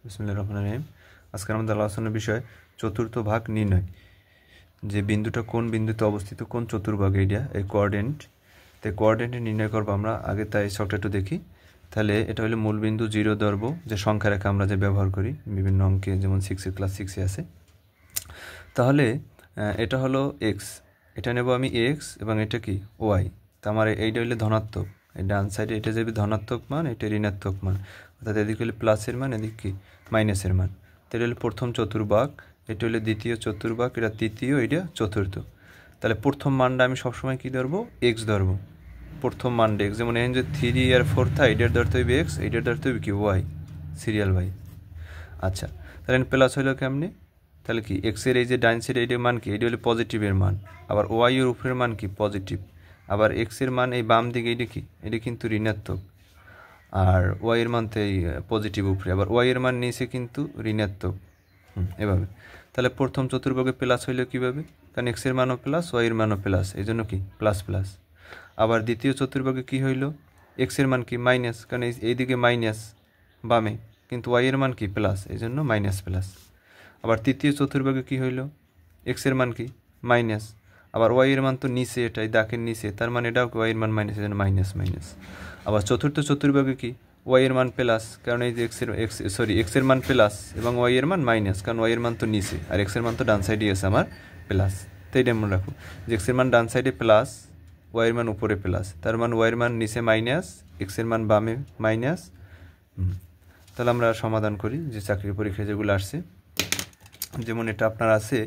বিসমিল্লাহির রহমানির রহিম। আজকে আমাদের আলোচনার বিষয় চতুর্থ ভাগ নির্ণয়। যে বিন্দুটা কোন বিন্দুতে অবস্থিত, কোন চতুর্ভাগে, এটা এই কোঅর্ডিনেট। তো কোঅর্ডিনেট নির্ণয় করবো আমরা আগে, তাই শর্টটা একটু দেখি। তাহলে এটা হলো মূল বিন্দু 0 ধরবো, যে সংখ্যা রেখা আমরা যে ব্যবহার করি বিভিন্ন অঙ্কে, যেমন 6 ক্লাস 6 আছে। তাহলে এটা হলো এক্স, এটা নেব আমি এক্স, এবং এটা কি ওয়াই। তো আমার এইটা হলে ধনাত্মক, এই ডান সাইডে এটা যাবে ধনাত্মক মান, এটা ঋণাত্মক মান, অর্থাৎ এদিকে হলে প্লাসের মান, এদিকে কি মাইনাসের মান। তো এটা হলো প্রথম চতুর্ভাগ, এটা হলো দ্বিতীয় চতুর্ভাগ, এটা তৃতীয়, এটা চতুর্থ। তাহলে প্রথম মানটা আমি সবসময় কী ধরবো, এক্স ধরবো। প্রথম মানটা এক্স, যেমন এখানে যে 3 আর 4 থা, এটার ধরতে হইবে এক্স, এটার ধরতে হইবে কি ওয়াই, সিরিয়াল ওয়াই। আচ্ছা, তাহলে প্লাস হইলো কেমনি? তাহলে কি এক্সের এই যে ডাইন সাইডে এইটার মান কি, এটা হলো পজিটিভের মান, আবার ওয়াই এর উপরের মান কি পজিটিভ, আবার এক্সের মান এই বাম দিকে এইটা কি, এটা কিন্তু ঋণাত্মক, আর ওয়াই এর মান তো এই পজিটিভ উপরে, আবার ওয়াই এর মান নিচে কিন্তু ঋণাত্মক। এভাবে। তাহলে প্রথম চতুর্ভাগে প্লাস হইলো কীভাবে, কারণ এক্সের মানও প্লাস, ওয়াই এর মানও প্লাস, এই জন্য কি প্লাস প্লাস। আবার দ্বিতীয় চতুর্ভাগে কী হইলো, এক্সের মান কি মাইনাস, কারণ এইদিকে মাইনাস বামে, কিন্তু ওয়াই এর মান কি প্লাস, এই জন্য মাইনাস প্লাস। আবার তৃতীয় চতুর্ভাগে কী হইল, এক্সের মান কি মাইনাস, আবার ওয়াই এর মান তো নিচে, এটাই দাগের নিচে, তার মানে এটাও ওয়াই এর মান মাইনাস, এই জন্য মাইনাস মাইনাস। আবার চতুর্থ চতুর্ভাগে কি ওয়াই এর মান প্লাস, কারণ এই যে এক্সের মান প্লাস এবং ওয়াই এর মান মাইনাস, কারণ ওয়াই এর মান তো নিচে আর এক্সের মান তো ডান সাইডে আছে আমার প্লাস। তো এইটা মনে রাখো যে এক্সের মান ডান সাইডে প্লাস, ওয়াই এর মান উপরে প্লাস, তার মান ওয়াই এর মান নিচে মাইনাস, এক্সের মান বামে মাইনাস। তাহলে আমরা সমাধান করি যে চাকরির পরীক্ষায় যেগুলো আসছে। যেমন এটা আপনার আছে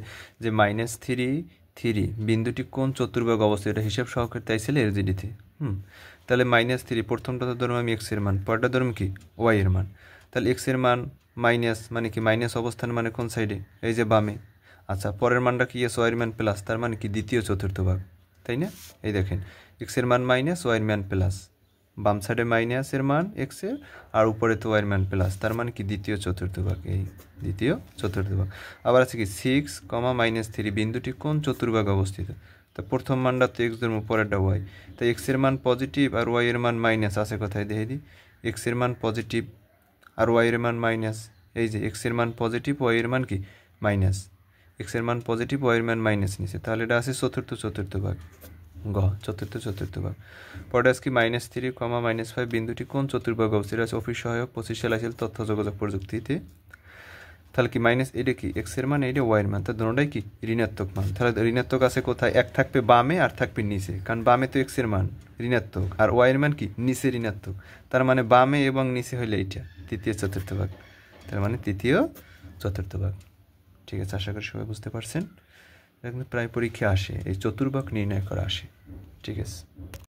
যে -3 বিন্দুটি কোন চতুর্ভাগ অবস্থিত, এটা হিসাব সহকারে তাইছিল এলজিডিতে। তাহলে -3, প্রথমটা তো ধরুন আমি এক্সের মান, পরেরটা ধরুন কি ওয়াই এর মান। তাহলে এক্সের মান মাইনাস মানে কি, মাইনাস অবস্থান মানে কোন সাইডে, এই যে বামে। আচ্ছা, পরের মানটা কি আছে, ওয়াই এর মান প্লাস, তার মানে কি দ্বিতীয় চতুর্থ ভাগ, তাই না? এই দেখেন এক্সের মান মাইনাস, ওয়াই এর মান প্লাস, বাম সাইডে মাইনাসের মান এক্সের, আর উপরে তো ওয়াই এর মান প্লাস, তার মানে কি দ্বিতীয় চতুর্থ ভাগ, এই দ্বিতীয় চতুর্থ ভাগ। আবার আছে কি 6, -3 বিন্দুটি কোন চতুর্ভাগে অবস্থিত। তো প্রথম মানটা তো এক্স ধর্ম, পরেরটা ওয়াই। তাই এক্সের মান পজিটিভ আর ওয়াই এর মান মাইনাস আছে কোথায় দেখে দিই, এক্সের মান পজিটিভ আর ওয়াই এর মান মাইনাস, এই যে এক্সের মান পজিটিভ, ওয়াই এর মান কি মাইনাস, এক্সের মান পজিটিভ, ওয়াই এর মান মাইনাস নিচে, তাহলে এটা আছে চতুর্থ ভাগ, গ চতুর্থ ভাগ। পরে আজকে -3, -5 বিন্দুটি কোন চতুর্ভাগে অবস্থিত আছে, অফিস সহায়ক 25 সালে আসলে তথ্য যোগাযোগ প্রযুক্তিতে। তাহলে কি মাইনাস, এটা কি এক্সের মান, এটা ওয়াই এর মান, তার দুটোটাই কি ঋণাত্মক মান। তাহলে ঋণাত্মক আছে কোথায়, এক থাকবে বামে আর থাকবে নিচে, কারণ বামে তো এক্সের মান ঋণাত্মক আর ওয়াই এর মান কি নিচে ঋণাত্মক, তার মানে বামে এবং নিচে হইলে এইটা তৃতীয় চতুর্থ ভাগ, তার মানে তৃতীয় চতুর্থ ভাগ। ঠিক আছে, আশা করি সবাই বুঝতে পারছেন। প্রায় পরীক্ষা আসে এই চতুর্ভাগ নির্ণয় করা আসে। ঠিক আছে।